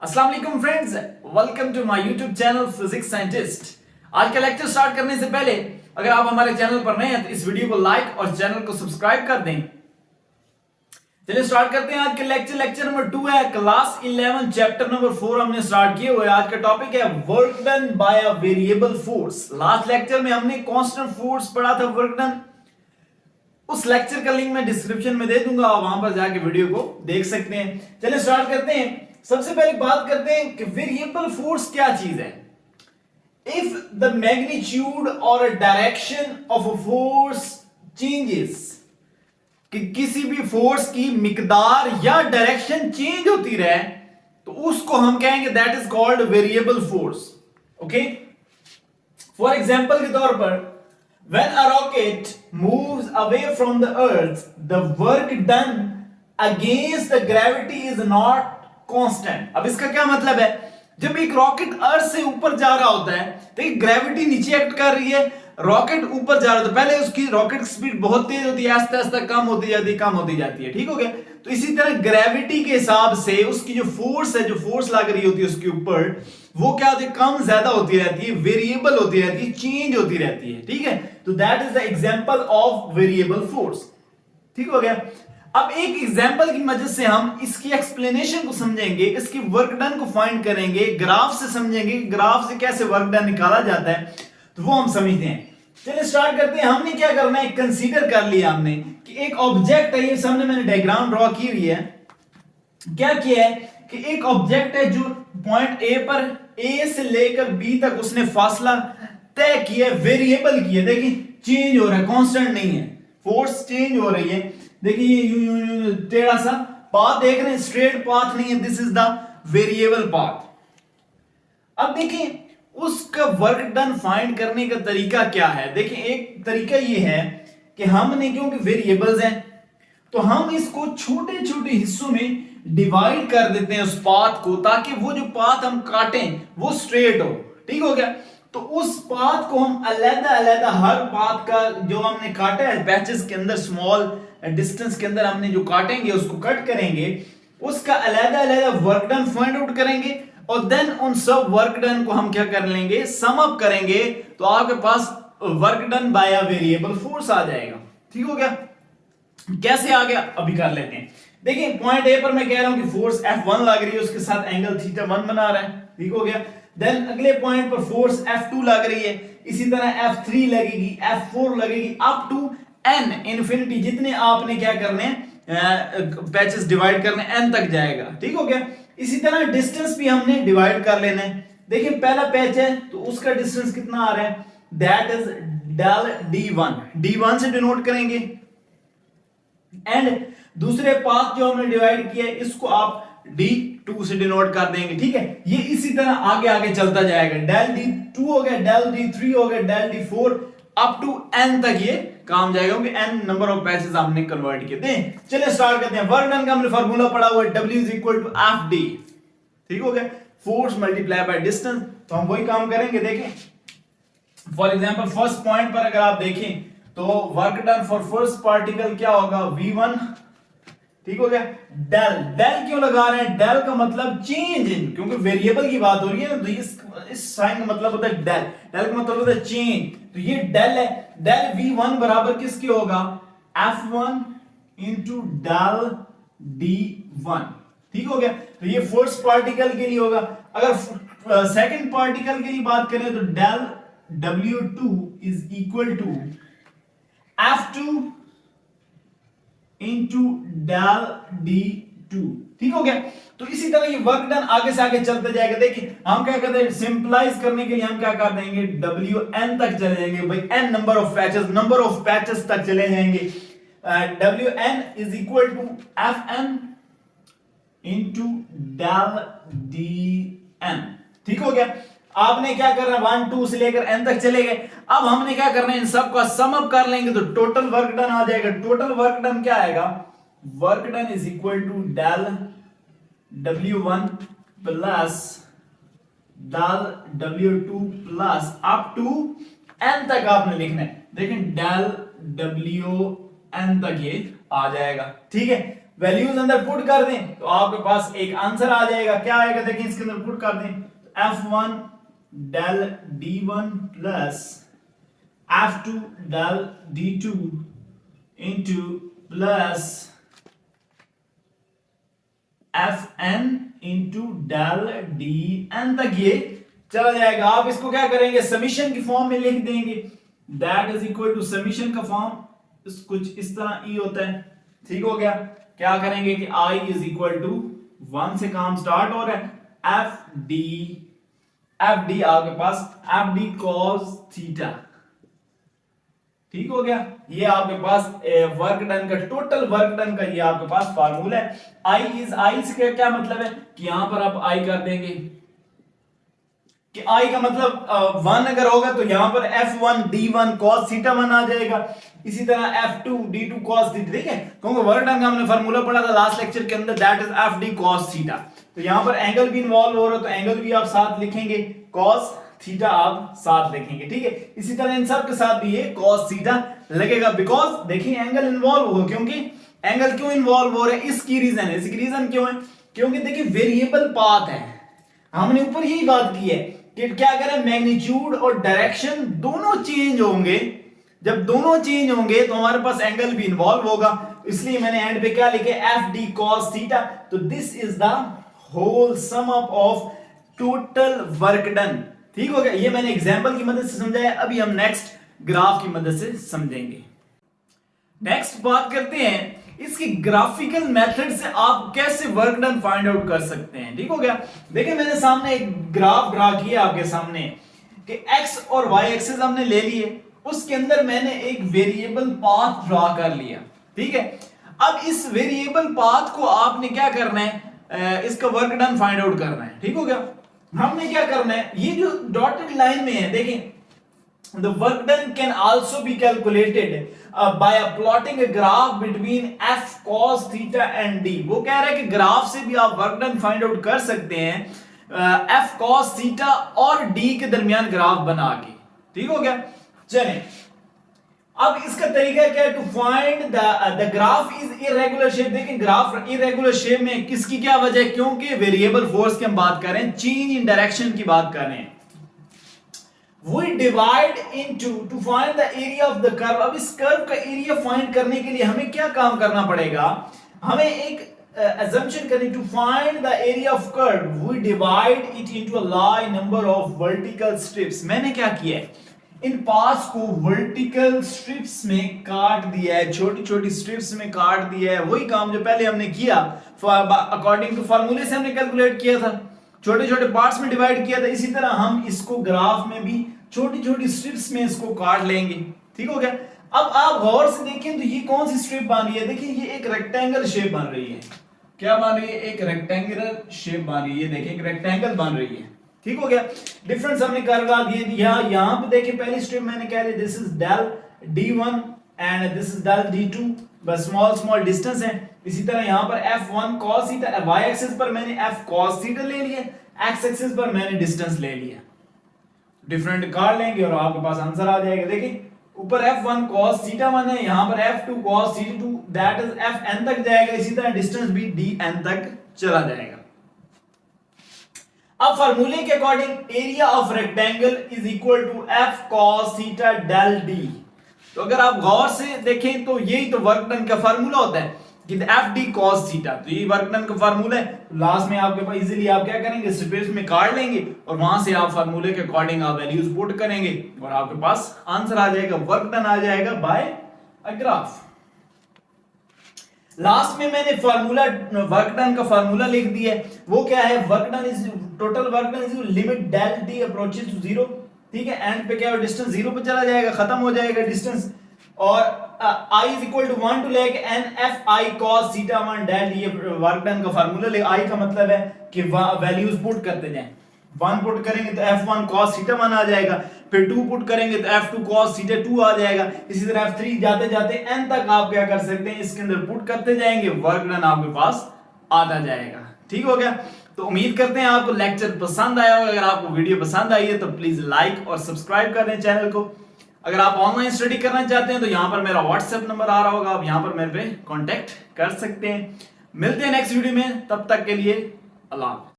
अस्सलाम वालेकुम friends, welcome to my YouTube channel physics scientist. आज का लेक्चर स्टार्ट करने से पहले अगर आप हमारे चैनल पर नए हैं तो इस वीडियो को लाइक और चैनल को सब्सक्राइब कर दें। चलिए स्टार्ट करते हैं आज के लेक्चर नंबर 2 है क्लास 11 चैप्टर नंबर 4 हमने स्टार्ट किए हुए। आज का टॉपिक है work done by a variable force. Last lecture में हमने कांस्टेंट फोर्स पढ़ा था वर्क डन। उस लेक्चर का लिंक मैं डिस्क्रिप्शन में दे दूंगा, आप वहां पर जाके वीडियो को देख सकते हैं। चलिए स्टार्ट करते हैं। सबसे पहले बात करते हैं कि वेरिएबल फोर्स क्या चीज है। इफ द मैग्नीट्यूड और direction of a force changes, कि किसी भी फोर्स की मिकदार या डायरेक्शन चेंज होती रहे तो उसको हम कहेंगे that is called variable force. Okay, for example के तौर पर when a rocket moves away from the earth, the work done against the gravity is not constant। अब इसका क्या मतलब है, जब एक रॉकेट अर्थ से ऊपर जा रहा होता है तो ग्रेविटी नीचे एक्ट कर रही है, रॉकेट ऊपर जा रहा होता है, पहले उसकी रॉकेट स्पीड बहुत तेज होती है, आस्ते आस्ते कम होती जाती है, ठीक हो गया। तो इसी तरह ग्रेविटी के हिसाब से उसकी जो फोर्स है, जो फोर्स लग रही होती है उसके ऊपर, वो क्या होती है, कम ज्यादा होती रहती है, वेरिएबल होती रहती है, चेंज होती रहती है, ठीक है। तो that is the example of variable force, ठीक हो गया। अब एक एग्जांपल की मदद से हम इसकी एक्सप्लेनेशन को समझेंगे, इसकी वर्क डन को फाइंड करेंगे, ग्राफ से समझेंगे, ग्राफ से कैसे वर्क डन निकाला जाता है, तो वो हम समझते हैं। चलिए स्टार्ट करते हैं। हमने क्या करना है, कंसीडर कर लिया हमने कि एक ऑब्जेक्ट है, ये सामने मैंने डायग्राम ड्रॉ की हुई है। क्या किया है कि एक ऑब्जेक्ट है जो पॉइंट ए पर, ए से लेकर बी तक उसने फासला तय किया, वेरिएबल किया। देखिए चेंज हो रहा है, कांस्टेंट नहीं है, फोर्स चेंज हो रही है। देखिए ये यूं टेढ़ा सा पाथ देख रहे हैं, स्ट्रेट पाथ नहीं है, this is the variable path. अब देखिए उसका वर्क डन फाइंड करने का तरीका क्या है। देखिए एक तरीका ये है कि हमने, क्योंकि वेरिएबल्स हैं तो हम इसको छोटे छोटे हिस्सों में डिवाइड कर देते हैं उस पाथ को, ताकि वो जो पाथ हम काटें वो स्ट्रेट हो, ठीक हो गया। तो उस पाथ को हम अलग-अलग, हर पाथ का जो हमने काटा है पैचेस के अंदर, स्मॉल डिस्टेंस के अंदर हमने जो काटेंगे उसको कट करेंगे, उसका अलग-अलग वर्क डन फाइंड आउट करेंगे और देन उन सब वर्क डन को हम क्या कर लेंगे, सम अप करेंगे, तो आपके पास work done by a variable force आ जाएगा, ठीक हो गया। कैसे आ गया अभी कर लेते हैं। देखिए पॉइंट ए पर मैं कह रहा हूं कि फोर्स F1 लग रही है, उसके साथ एंगल θ1 बना रहा है, ठीक हो गया। देन अगले पॉइंट पर फोर्स F2 लग रही है, इसी तरह F3 लगेगी, F4 लगेगी, अप टू n इनफिनिटी, जितने आपने क्या करने हैं पैचेस डिवाइड करने, n तक जाएगा, ठीक हो गया। इसी तरह डिस्टेंस भी हमने डिवाइड कर लेना है। देखिए पहला पैच है तो उसका डिस्टेंस कितना आ रहा है, दैट इज डेल D1 से डिनोट करेंगे। एंड दूसरे पाथ जो हमने डिवाइड किया है इसको आप D2 से डिनोट कर देंगे, ठीक है। ये इसी तरह आगे आगे चलता जाएगा, डेल D2 हो गया, डेल D3 हो गया, del D4 up to n तक ये काम जाएगा, क्योंकि n नंबर ऑफ पैचेस हमने कन्वर्ट किए थे। चलिए स्टार्ट करते हैं। वर्क डन का हमने फार्मूला पढ़ा हुआ है, W is equal to FD, ठीक हो गया, फोर्स मल्टीप्लाई बाय डिस्टेंस। तो हम वही काम करेंगे। देखें फॉर एग्जांपल फर्स्ट पॉइंट पर अगर आप देखें तो work done for first particle क्या होगा, V1, ठीक हो गया। डेल क्यों लगा रहे हैं, डेल का मतलब चेंज इन, क्योंकि वेरिएबल की बात हो रही है ना, तो इस साइन का मतलब होता है डेल, डेल का मतलब होता है चेंज। तो ये डेल है, डेल V1 बराबर किसके होगा, F1 इंटू डेल D1, ठीक हो गया। तो ये फर्स्ट पार्टिकल के लिए होगा। अगर सेकंड पार्टिकल के लिए बात करें तो del W2 is equal to F2 into del D2, ठीक हो गया। तो इसी तरह ये वर्क डन आगे से आगे चलते जाएगा। देखिए हम क्या करते हैं, सिंपलाइज करने के लिए हम क्या कर देंगे, Wn तक चले जाएंगे भाई, n नंबर ऑफ पैचेस तक चले जाएंगे। Wn is equal to Fn into del Dn, ठीक हो गया। आपने क्या करना है, 1 2 से लेकर n तक चले गए। अब हमने क्या करना है, इन सब का सम अप कर लेंगे तो टोटल वर्क डन आ जाएगा। टोटल वर्क डन क्या आएगा, work done is equal to del W1 plus del W2 plus up to n तक आपने लिखना है। देखें डेल WN तक ये आ जाएगा, ठीक है। वैल्यूज अंदर पुट कर दें तो आपके पास एक आंसर आ जाएगा। क्या आएगा देखिए, इसके अंदर पुट कर दें F1 del D1 plus F2 del D2 into plus Fn into del Dn तक ये चला जाएगा। आप इसको क्या करेंगे, समीशन की फॉर्म में लिख देंगे। That is equal to summation का फॉर्म कुछ इस तरह ई होता है। ठीक हो गया। क्या करेंगे कि I इज इक्वल टू 1 से काम स्टार्ट हो रहा है, एफ डी आपके पास एफ डी कॉस थीटा। ठीक हो गया। ये आपके पास वर्क डन का, टोटल वर्क डन का ये आपके पास फार्मूला है। आई से क्या मतलब है कि यहां पर आप आई कर देंगे कि आई का मतलब 1 अगर होगा तो यहां पर F1 D1 cos थीटा 1 आ जाएगा। इसी तरह F2 D2 cos थीटा। ठीक है, क्योंकि वर्क डन का हमने फार्मूला पढ़ा था लास्ट लेक्चर के अंदर, that is FD cos theta. तो यहां पर एंगल भी इन्वॉल्व हो रहा है तो एंगल भी आप साथ लिखेंगे, cos थीटा आप साथ लिखेंगे। ठीक है, इसी तरह इन सब के साथ भी ये cos थीटा लगेगा, बिकॉज देखिए एंगल इन्वॉल्व हो, क्योंकि एंगल क्यों इन्वॉल्व हो रहे हैं, इसकी रीजन है। इसकी रीजन क्यों है, क्योंकि देखिए वेरिएबल पाथ है। हमने ऊपर यही बात की है कि क्या करें, मैग्नीट्यूड और डायरेक्शन दोनों चेंज होंगे। जब दोनों चेंज होंगे तो हमारे पास एंगल भी इन्वॉल्व होगा। इसलिए मैंने एंड पे क्या लिखे, एफ डी कॉस थीटा। तो this is the whole sum up of total work done. ठीक हो गया। ये मैंने एग्जांपल की मदद से समझाया। अभी हम नेक्स्ट ग्राफ की मदद से समझेंगे। नेक्स्ट बात करते हैं इसकी ग्राफिकल मेथड से आप कैसे वर्क डन फाइंड आउट कर सकते हैं। ठीक हो गया। देखिए मैंने सामने एक ग्राफ ड्रा किया आपके सामने कि एक्स और वाई एक्सिस हमने ले लिए, उसके अंदर मैंने एक वेरिएबल पाथ ड्रा कर लिया। ठीक है, अब इस वेरिएबल पाथ को आपने क्या करना है, इसका वर्क डन फाइंड आउट करना है। ठीक हो गया। हमने क्या करना है, ये जो डॉटेड लाइन में है देखें, the work done can also be calculated by plotting a graph between f cos theta and d। वो कह रहा है कि ग्राफ से भी आप वर्क डन फाइंड आउट कर सकते हैं f cos थीटा और d के दरमियान ग्राफ बना के। ठीक हो गया। चलें, अब इसका तरीका क्या है, to find the graph is irregular shape. देखिए ग्राफ इरेगुलर शेप में किसकी क्या वजह है, क्योंकि वेरिएबल फोर्स की हम बात कर रहे हैं, चेंज इन डायरेक्शन की बात कर रहे हैं। We divide into to find the area of the curve। अब इस कर्व का एरिया फाइंड करने के लिए हमें क्या काम करना पड़ेगा, हमें एक assumption करनी, to find the area of curve we divide it into a large number of vertical strips। मैंने क्या किया है, इन पार्ट्स को वर्टिकल स्ट्रिप्स में काट दिया है, छोटी छोटी स्ट्रिप्स में काट दिया है। वही काम जो पहले हमने किया अकॉर्डिंग टू फार्मूले से हमने कैलकुलेट किया था, छोटे छोटे पार्ट्स में डिवाइड किया था। इसी तरह हम इसको ग्राफ में भी छोटी छोटी स्ट्रिप्स में इसको काट लेंगे। ठीक हो गया। अब आप गौर से देखें तो ये कौन सी स्ट्रिप बन रही है, देखिए ये एक रेक्टेंगल शेप बन रही है। क्या बन रही है, एक रेक्टेंगुलर शेप बन रही है। देखिए एक रेक्टेंगल बन रही है। ठीक हो गया। डिफरेंस हमने करवा दिए। यहां पे देखिए पहली स्ट्रिप मैंने कह दी this is del D1 and this is del D2, बस स्मॉल स्मॉल डिस्टेंस है। इसी तरह यहां पर F1 cos theta, y axis पर मैंने F cos थीटा ले लिया, x एक्सिस पर मैंने डिस्टेंस ले लिया। डिफरेंट काट लेंगे और आपके पास आंसर आ जाएगा। देखिए ऊपर F1 cos थीटा 1 है, यहां पर F2 cos theta 2, that is Fn तक जाएगा। इसी तरह डिस्टेंस भी Dn तक चला जाएगा। अब फार्मूले के according area of rectangle is equal to F cos theta del D। तो अगर आप गौर से देखें तो यही तो वर्क डन का फार्मूला होता है कि FD cos थीटा। तो ये वर्क डन का फार्मूला है। लास्ट में आपके पास इजीली आप क्या करेंगे, स्पेस में काट लेंगे और वहां से आप फार्मूले के अकॉर्डिंग आप वैल्यूज पुट करेंगे और आपके पास आंसर आ जाएगा, वर्क डन आ जाएगा बाय अ ग्राफ। लास्ट में मैंने फार्मूला वर्क डन का फार्मूला लिख दिया है। वो क्या है, work done is total work done is limit del D approaches to 0। ठीक है, एंड पे क्या है, डिस्टेंस 0 पे चला जाएगा, खत्म हो जाएगा डिस्टेंस। और I is equal to 1 to लेके n Fi cos theta 1 del, ये वर्क डन का फार्मूला ले। I का मतलब है कि वैल्यूज पुट करते जाएं। 1 पुट करेंगे तो F1 cos थीटा 1 आ जाएगा, फिर 2 पुट करेंगे तो F2 cos थीटा 2 आ जाएगा। इसी तरह F3 जाते जाते n तक आप क्या कर सकते हैं, इसके अंदर पुट करते जाएंगे, वर्क डन आपके पास आता जाएगा। ठीक हो गया। तो उम्मीद करते हैं आपको लेक्चर पसंद आया होगा। अगर आपको वीडियो पसंद आई है तो प्लीज लाइक और सब्सक्राइब कर दें चैनल को। अगर आप ऑनलाइन स्टडी करना चाहते हैं तो यहां पर मेरा व्हाट्सएप नंबर आ रहा होगा, आप यहां पर मेरे पे कांटेक्ट कर सकते हैं। मिलते हैं नेक्स्ट वीडियो में, तब तक के लिए अल्लाह।